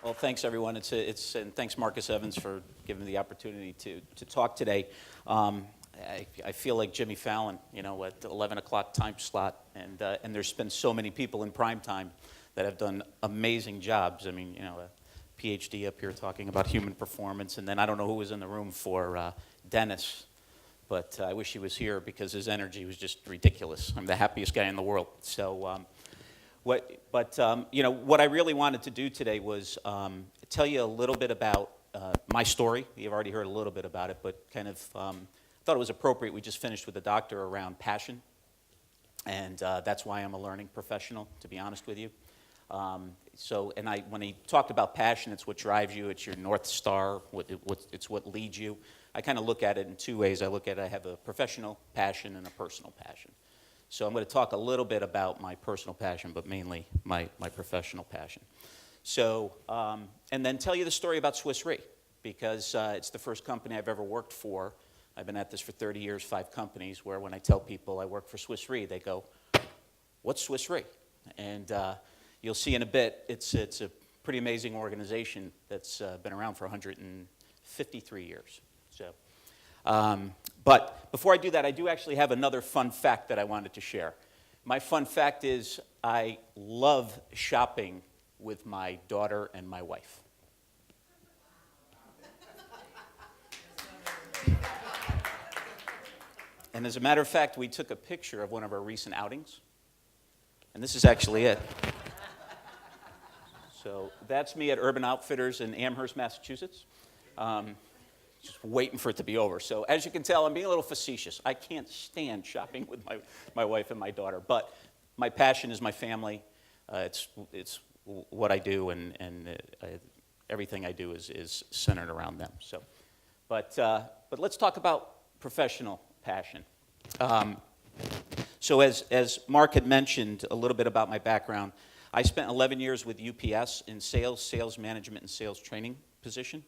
Well, thanks everyone. And thanks Marcus Evans for giving me the opportunity to talk today. I feel like Jimmy Fallon, at the 11 o'clock time slot, and there's been so many people in prime time that have done amazing jobs. I mean, a PhD up here talking about human performance, and then I don't know who was in the room for Dennis, but I wish he was here because his energy was just ridiculous. I'm the happiest guy in the world. So. What I really wanted to do today was tell you a little bit about my story. You've already heard a little bit about it, but kind of thought it was appropriate. We just finished with a doctor around passion, and that's why I'm a learning professional, to be honest with you. When he talked about passion, it's what drives you, it's your North Star, it's what leads you. I kind of look at it in two ways. I have a professional passion and a personal passion. So I'm going to talk a little bit about my personal passion, but mainly my professional passion. So, and then tell you the story about Swiss Re, because it's the first company I've ever worked for. I've been at this for 30 years, 5 companies, where when I tell people I work for Swiss Re, they go, "What's Swiss Re?" And you'll see in a bit, it's a pretty amazing organization that's been around for 153 years. So. But before I do that, I do actually have another fun fact that I wanted to share. My fun fact is I love shopping with my daughter and my wife. And as a matter of fact, we took a picture of one of our recent outings, and this is actually it. So that's me at Urban Outfitters in Amherst, Massachusetts. Just waiting for it to be over. So as you can tell, I'm being a little facetious. I can't stand shopping with my wife and my daughter, but my passion is my family. It's what I do, and everything I do is centered around them. So, but let's talk about professional passion. So as Mark had mentioned a little bit about my background, I spent 11 years with UPS in sales management, and sales training position.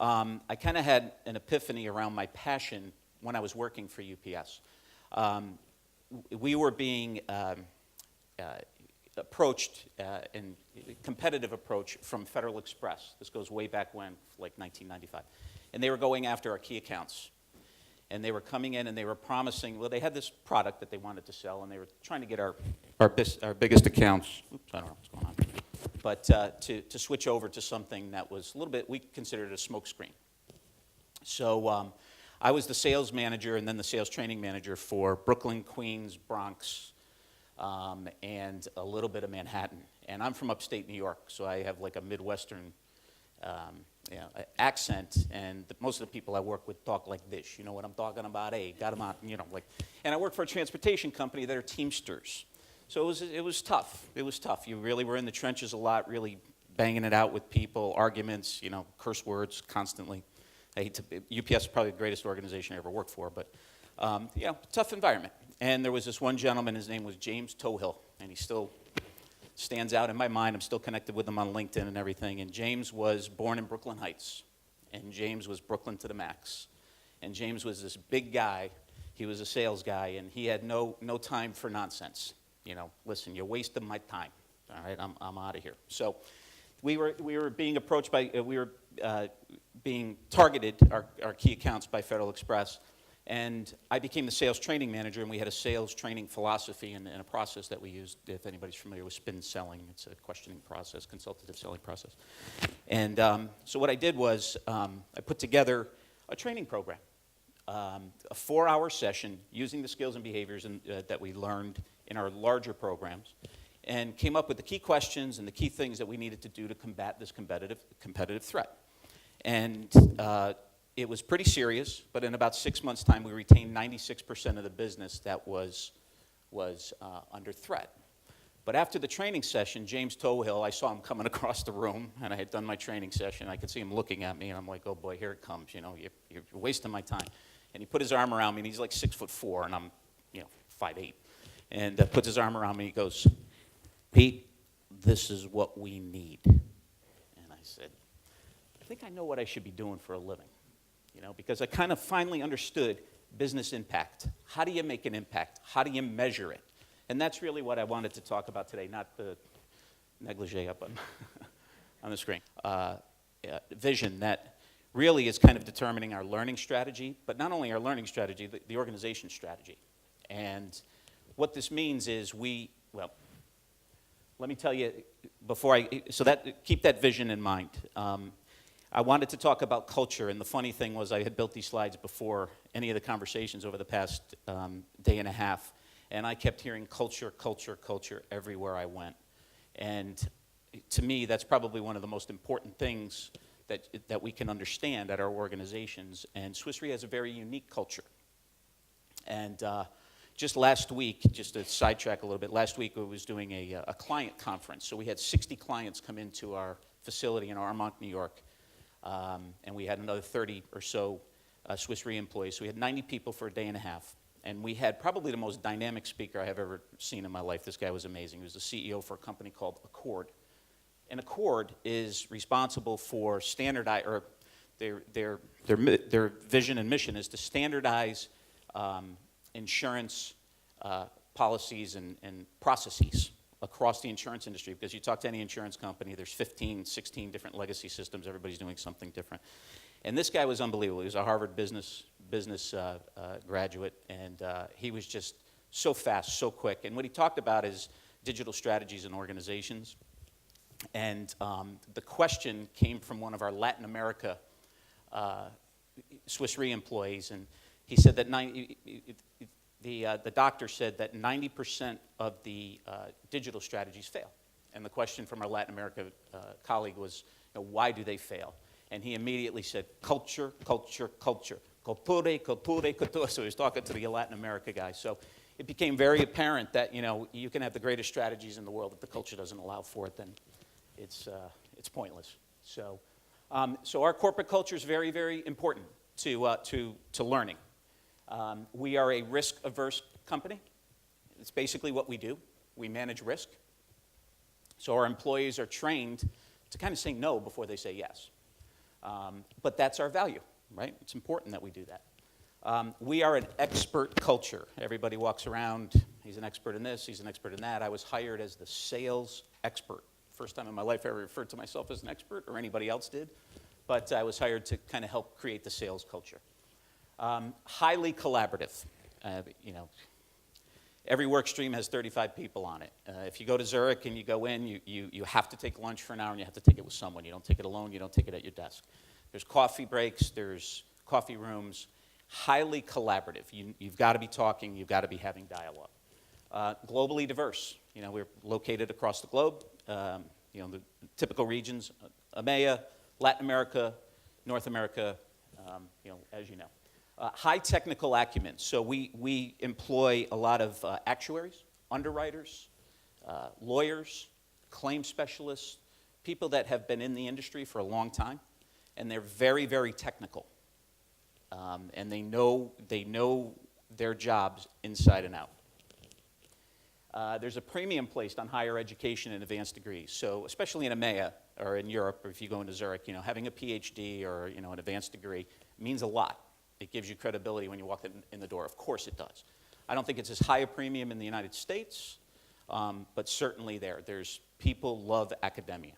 I kind of had an epiphany around my passion when I was working for UPS. We were being approached, in competitive approach from Federal Express. This goes way back when, like 1995. And they were going after our key accounts. And they were coming in and they were promising, well, they had this product that they wanted to sell, and they were trying to get our biggest accounts, oops, I don't know what's going on, but to switch over to something that was a little bit, we considered it a smoke screen. So I was the sales manager and then the sales training manager for Brooklyn, Queens, Bronx, and a little bit of Manhattan. And I'm from upstate New York, so I have like a Midwestern accent, and most of the people I work with talk like this. You know what I'm talking about? Hey, got them out, And I work for a transportation company that are Teamsters. So it was tough. It was tough. You really were in the trenches a lot, really banging it out with people, arguments, curse words constantly. UPS is probably the greatest organization I ever worked for, but tough environment. And there was this one gentleman, his name was James Tohill, and he still stands out in my mind. I'm still connected with him on LinkedIn and everything. And James was born in Brooklyn Heights, and James was Brooklyn to the max. And James was this big guy. He was a sales guy, and he had no time for nonsense. Listen, you're wasting my time. All right, I'm out of here. So we were being approached by, being targeted, our key accounts, by Federal Express. And I became the sales training manager, and we had a sales training philosophy and a process that we used. If anybody's familiar with spin selling, it's a questioning process, consultative selling process. And so what I did was I put together a training program, a 4-hour session using the skills and behaviors that we learned in our larger programs, and came up with the key questions and the key things that we needed to do to combat this competitive threat. And it was pretty serious, but in about 6 months' time, we retained 96% of the business that was under threat. But after the training session, James Tohill, I saw him coming across the room, and I had done my training session. I could see him looking at me, and I'm like, oh boy, here it comes. You're wasting my time. And he put his arm around me, and he's like 6'4", and I'm 5'8". And puts his arm around me, he goes, "Pete, this is what we need." And I said, I think I know what I should be doing for a living. Because I kind of finally understood business impact. How do you make an impact? How do you measure it? And that's really what I wanted to talk about today, not the negligee up on on the screen. Vision that really is kind of determining our learning strategy, but not only our learning strategy, the organization strategy. And what this means is well, let me tell you keep that vision in mind. I wanted to talk about culture, and the funny thing was I had built these slides before any of the conversations over the past day and a half, and I kept hearing culture, culture, culture everywhere I went. And to me, that's probably one of the most important things that we can understand at our organizations, and Swiss Re has a very unique culture. And just last week, just to sidetrack a little bit, last week I was doing a client conference, so we had 60 clients come into our facility in Armonk, New York. And we had another 30 or so Swiss Re employees. So we had 90 people for a day and a half. And we had probably the most dynamic speaker I have ever seen in my life. This guy was amazing. He was the CEO for a company called Accord. And Accord is responsible for standardize, or their vision and mission is to standardize insurance policies and processes across the insurance industry, because you talk to any insurance company, there's 15, 16 different legacy systems. Everybody's doing something different. And this guy was unbelievable. He was a Harvard business graduate, and he was just so fast, so quick. And what he talked about is digital strategies in organizations. And the question came from one of our Latin America Swiss Re employees, and he said that the doctor said that 90% of the digital strategies fail. And the question from our Latin America colleague was, why do they fail? And he immediately said, culture, culture, culture. Culture, culture, culture. So he was talking to the Latin America guy. So it became very apparent that, you can have the greatest strategies in the world. If the culture doesn't allow for it, then it's pointless. So our corporate culture is very, very important to learning. We are a risk-averse company. It's basically what we do. We manage risk. So our employees are trained to kind of say no before they say yes. But that's our value, right? It's important that we do that. We are an expert culture. Everybody walks around, he's an expert in this, he's an expert in that. I was hired as the sales expert. First time in my life I ever referred to myself as an expert, or anybody else did. But I was hired to kind of help create the sales culture. Highly collaborative. Every work stream has 35 people on it. If you go to Zurich and you go in, you have to take lunch for an hour, and you have to take it with someone. You don't take it alone. You don't take it at your desk. There's coffee breaks. There's coffee rooms. Highly collaborative. You've got to be talking. You've got to be having dialogue. Globally diverse. We're located across the globe. The typical regions, EMEA, Latin America, North America, as you know. High technical acumen. So we employ a lot of actuaries, underwriters, lawyers, claim specialists, people that have been in the industry for a long time, and they're very, very technical. And they know their jobs inside and out. There's a premium placed on higher education and advanced degrees. So especially in EMEA or in Europe, or if you go into Zurich, having a PhD or an advanced degree means a lot. It gives you credibility when you walk in the door. Of course it does. I don't think it's as high a premium in the United States, but certainly there's people love academia.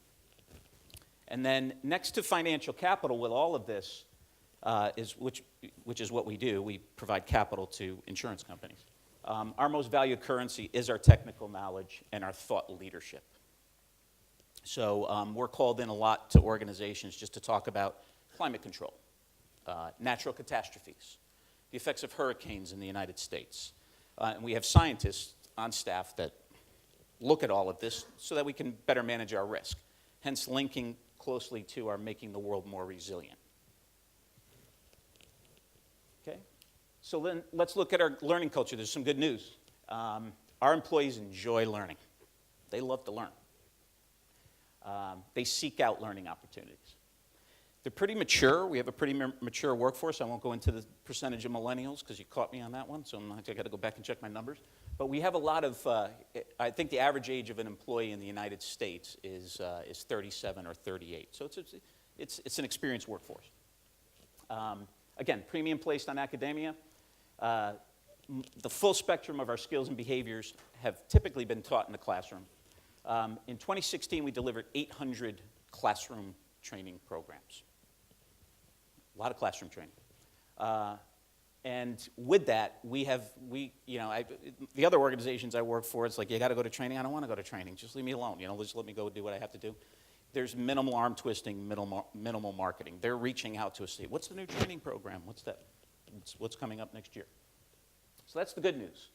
And then next to financial capital with all of this, which is what we do, we provide capital to insurance companies. Our most valued currency is our technical knowledge and our thought leadership. So we're called in a lot to organizations just to talk about climate control. Natural catastrophes, the effects of hurricanes in the United States. And we have scientists on staff that look at all of this so that we can better manage our risk, hence linking closely to our making the world more resilient. Okay, so then let's look at our learning culture. There's some good news. Our employees enjoy learning. They love to learn. They seek out learning opportunities. They're pretty mature. We have a pretty mature workforce. I won't go into the percentage of millennials because you caught me on that one, so I got to go back and check my numbers. But we have a lot of, I think the average age of an employee in the United States is 37 or 38. So it's an experienced workforce. Again, premium placed on academia. The full spectrum of our skills and behaviors have typically been taught in the classroom. In 2016, we delivered 800 classroom training programs. A lot of classroom training. And with that, the other organizations I work for, it's like, you got to go to training. I don't want to go to training. Just leave me alone. Just let me go do what I have to do. There's minimal arm twisting, minimal marketing. They're reaching out to us. What's the new training program? What's that? What's coming up next year? So that's the good news.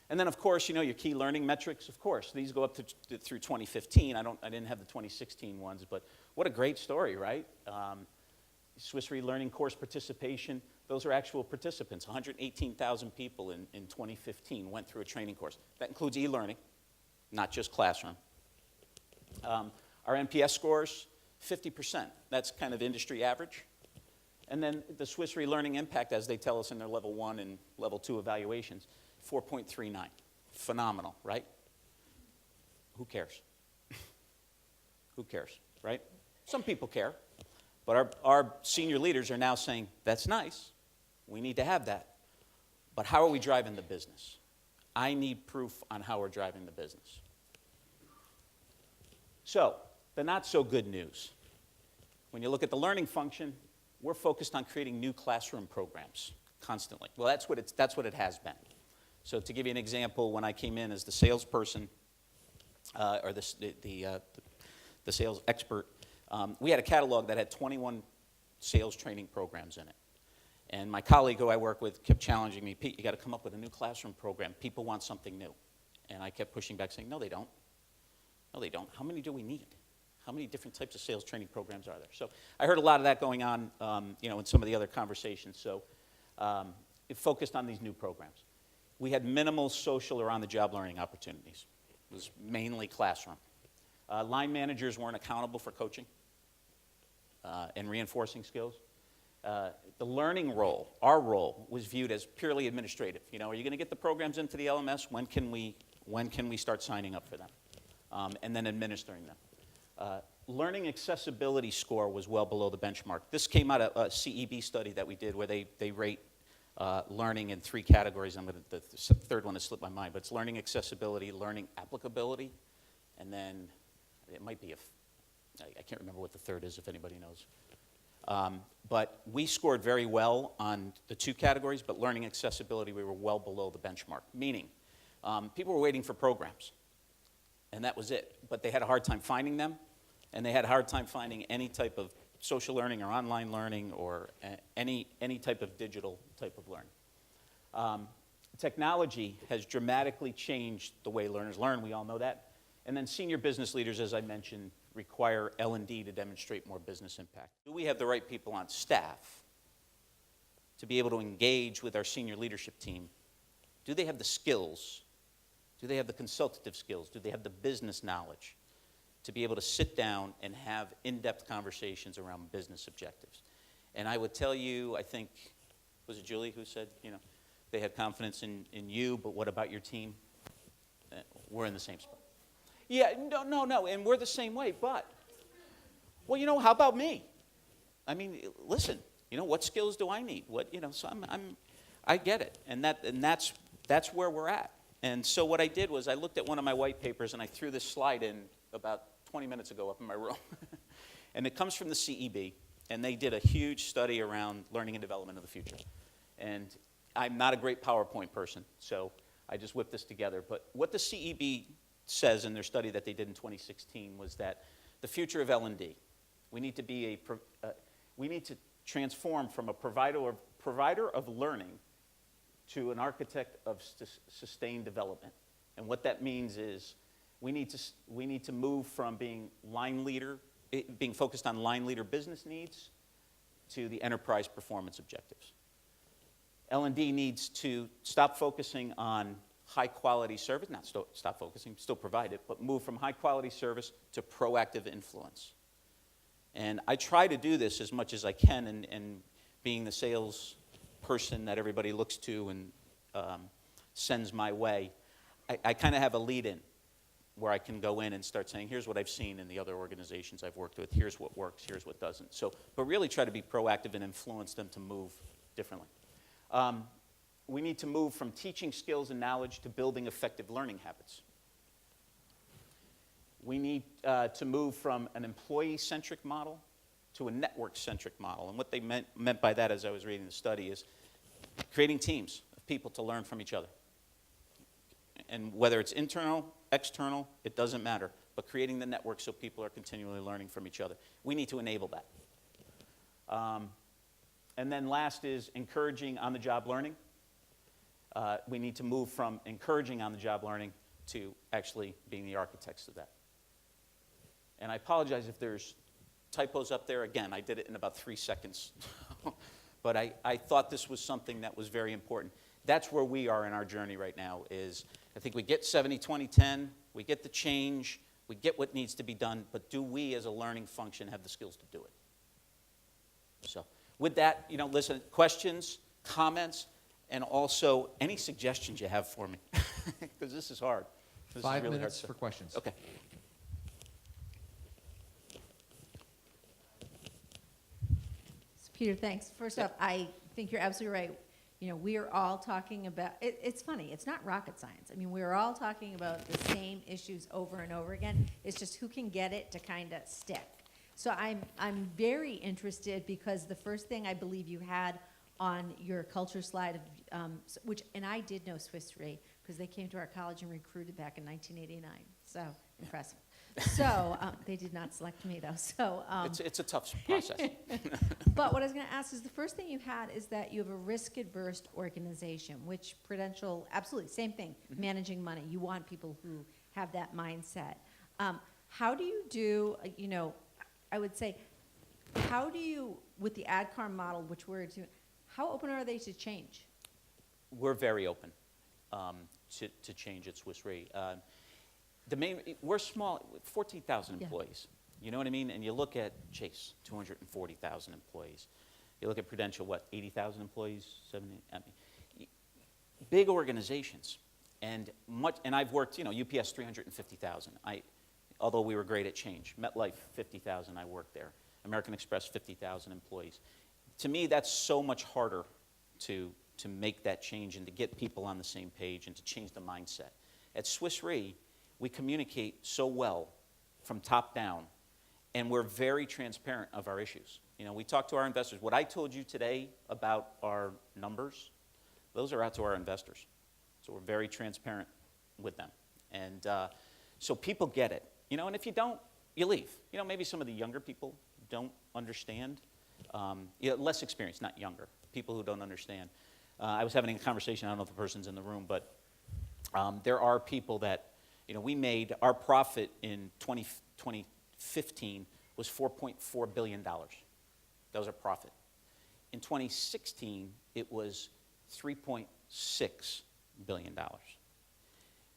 And then, of course, your key learning metrics, of course, these go up through 2015. I didn't have the 2016 ones, but what a great story, right? Swiss Re-Learning course participation, those are actual participants. 118,000 people in 2015 went through a training course. That includes e-learning, not just classroom. Our NPS scores, 50%. That's kind of industry average. And then the Swiss Re-Learning impact, as they tell us in their level 1 and level 2 evaluations, 4.39. Phenomenal, right? Who cares? Who cares, right? Some people care. But our senior leaders are now saying, that's nice. We need to have that. But how are we driving the business? I need proof on how we're driving the business. So, the not so good news. When you look at the learning function, we're focused on creating new classroom programs constantly. Well, that's what it has been. So to give you an example, when I came in as the salesperson, or the sales expert, we had a catalog that had 21 sales training programs in it. And my colleague who I work with kept challenging me, Pete, you got to come up with a new classroom program. People want something new. And I kept pushing back saying, no, they don't. No, they don't. How many do we need? How many different types of sales training programs are there? So I heard a lot of that going on, in some of the other conversations. So it focused on these new programs. We had minimal social or on-the-job learning opportunities. It was mainly classroom. Line managers weren't accountable for coaching and reinforcing skills. The learning role, our role, was viewed as purely administrative. Are you going to get the programs into the LMS? When can we start signing up for them? And then administering them. Learning accessibility score was well below the benchmark. This came out of a CEB study that we did where they rate learning in 3 categories. The third one has slipped my mind, but it's learning accessibility, learning applicability, and then it might be I can't remember what the third is if anybody knows. But we scored very well on the 2 categories, but learning accessibility, we were well below the benchmark, meaning people were waiting for programs, and that was it. But they had a hard time finding them, and they had a hard time finding any type of social learning or online learning or any type of digital type of learning. Technology has dramatically changed the way learners learn. We all know that. And then senior business leaders, as I mentioned, require L&D to demonstrate more business impact. Do we have the right people on staff to be able to engage with our senior leadership team? Do they have the skills? Do they have the consultative skills? Do they have the business knowledge to be able to sit down and have in-depth conversations around business objectives? And I would tell you, I think, was it Julie who said, they had confidence in you, but what about your team? We're in the same spot. Yeah, no, and we're the same way, but, well, how about me? I mean, listen, what skills do I need? So I get it, and that's where we're at. And so what I did was I looked at one of my white papers and I threw this slide in about 20 minutes ago up in my room. And it comes from the CEB, and they did a huge study around learning and development of the future. And I'm not a great PowerPoint person, so I just whipped this together. But what the CEB says in their study that they did in 2016 was that the future of L&D, we need to transform from a provider of learning to an architect of sustained development. And what that means is we need to move from being being focused on line leader business needs to the enterprise performance objectives. L&D needs to stop focusing on high-quality service, not stop focusing, still provide it, but move from high-quality service to proactive influence. And I try to do this as much as I can, and being the sales person that everybody looks to and sends my way, I kind of have a lead-in where I can go in and start saying, here's what I've seen in the other organizations I've worked with, here's what works, here's what doesn't. So, but really try to be proactive and influence them to move differently. We need to move from teaching skills and knowledge to building effective learning habits. We need to move from an employee-centric model to a network-centric model. And what they meant by that, as I was reading the study, is creating teams of people to learn from each other. And whether it's internal, external, it doesn't matter. But creating the network so people are continually learning from each other. We need to enable that. And then last is encouraging on-the-job learning. We need to move from encouraging on-the-job learning to actually being the architects of that. And I apologize if there's typos up there. Again, I did it in about 3 seconds. But I thought this was something that was very important. That's where we are in our journey right now is I think we get 70-20-10, we get the change, we get what needs to be done, but do we as a learning function have the skills to do it? So with that, listen, questions, comments, and also any suggestions you have for me, because this is hard. This 5 is really minutes hard for questions. Okay. So Peter, thanks. First off, I think you're absolutely right. We are all talking about, it's funny, it's not rocket science. I mean, we're all talking about the same issues over and over again. It's just who can get it to kind of stick. So I'm very interested because the first thing I believe you had on your culture slide, and I did know Swiss Re because they came to our college and recruited back in 1989. So impressive. So they did not select me though. So it's a tough process. But what I was going to ask is the first thing you had is that you have a risk-adverse organization, which Prudential, absolutely, same thing, managing money. You want people who have that mindset. How do you do, I would say, how do you, with the AdCar model, which we're doing, how open are they to change? We're very open to change at Swiss Re. We're small, 14,000 employees. You know what I mean? And you look at Chase, 240,000 employees. You look at Prudential, what, 80,000 employees, 70? I mean, big organizations. And I've worked, UPS, 350,000. Although we were great at change. MetLife, 50,000, I worked there. American Express, 50,000 employees. To me, that's so much harder to make that change and to get people on the same page and to change the mindset. At Swiss Re, we communicate so well from top down, and we're very transparent of our issues. We talk to our investors. What I told you today about our numbers, those are out to our investors. So we're very transparent with them. And so people get it. And if you don't, you leave. Maybe some of the younger people don't understand. Less experienced, not younger. People who don't understand. I was having a conversation, I don't know if the person's in the room, but there are people that, we made, our profit in 2015 was $4.4 billion. That was our profit. In 2016, it was $3.6 billion.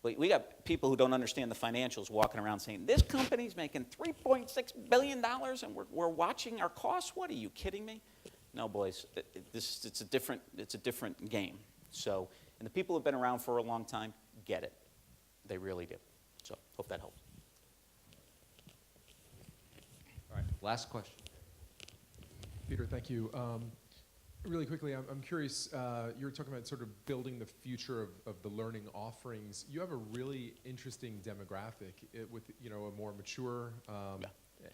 But we got people who don't understand the financials walking around saying, this company's making $3.6 billion and we're watching our costs? What, are you kidding me? No, boys, it's a different game. So, and the people who've been around for a long time get it. They really do. So, hope that helps. All right, last question. Peter, thank you. Really quickly, I'm curious, you were talking about sort of building the future of the learning offerings. You have a really interesting demographic with a more mature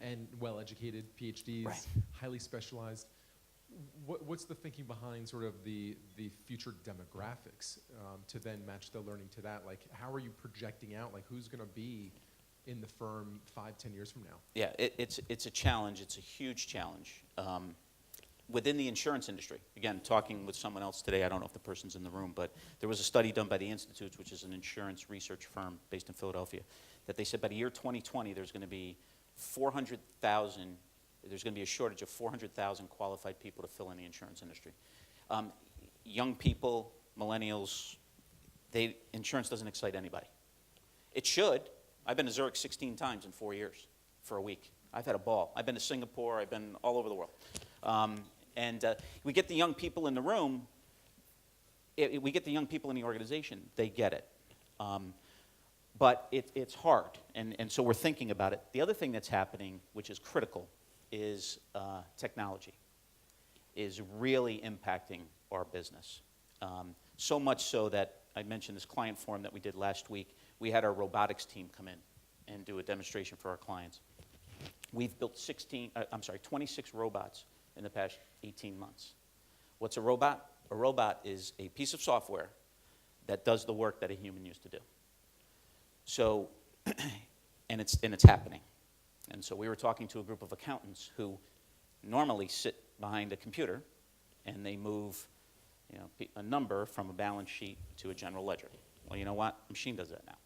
and well-educated PhDs, Right. highly specialized. What's the thinking behind sort of the future demographics to then match the learning to that? Like, how are you projecting out, like, who's going to be in the firm 5-10 years from now? Yeah, it's a challenge. It's a huge challenge. Within the insurance industry, again, talking with someone else today, I don't know if the person's in the room, but there was a study done by the Institutes, which is an insurance research firm based in Philadelphia, that they said by the year 2020, there's going to be a shortage of 400,000 qualified people to fill in the insurance industry. Young people, millennials, insurance doesn't excite anybody. It should. I've been to Zurich 16 times in 4 years for a week. I've had a ball. I've been to Singapore. I've been all over the world. And we get the young people in the room, we get the young people in the organization, they get it. But it's hard, and so we're thinking about it. The other thing that's happening, which is critical, is technology is really impacting our business. So much so that I mentioned this client forum that we did last week. We had our robotics team come in and do a demonstration for our clients. We've built 26 robots in the past 18 months. What's a robot? A robot is a piece of software that does the work that a human used to do. So, and it's happening. And so we were talking to a group of accountants who normally sit behind a computer and they move, a number from a balance sheet to a general ledger. Well, you know what? A machine does that now.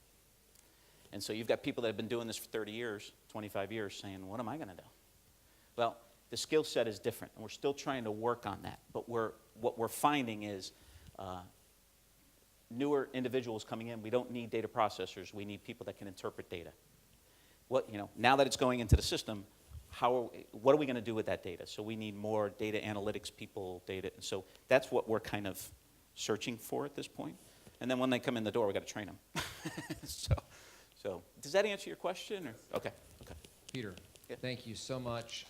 And so you've got people that have been doing this for 30 years, 25 years, saying, what am I going to do? Well, the skill set is different, and we're still trying to work on that. But what we're finding is newer individuals coming in, we don't need data processors. We need people that can interpret data. Now that it's going into the system, what are we going to do with that data? So we need more data analytics people, so that's what we're kind of searching for at this point. And then when they come in the door, we've got to train them. So does that answer your question? Or? Okay. Peter, Yeah. thank you so much.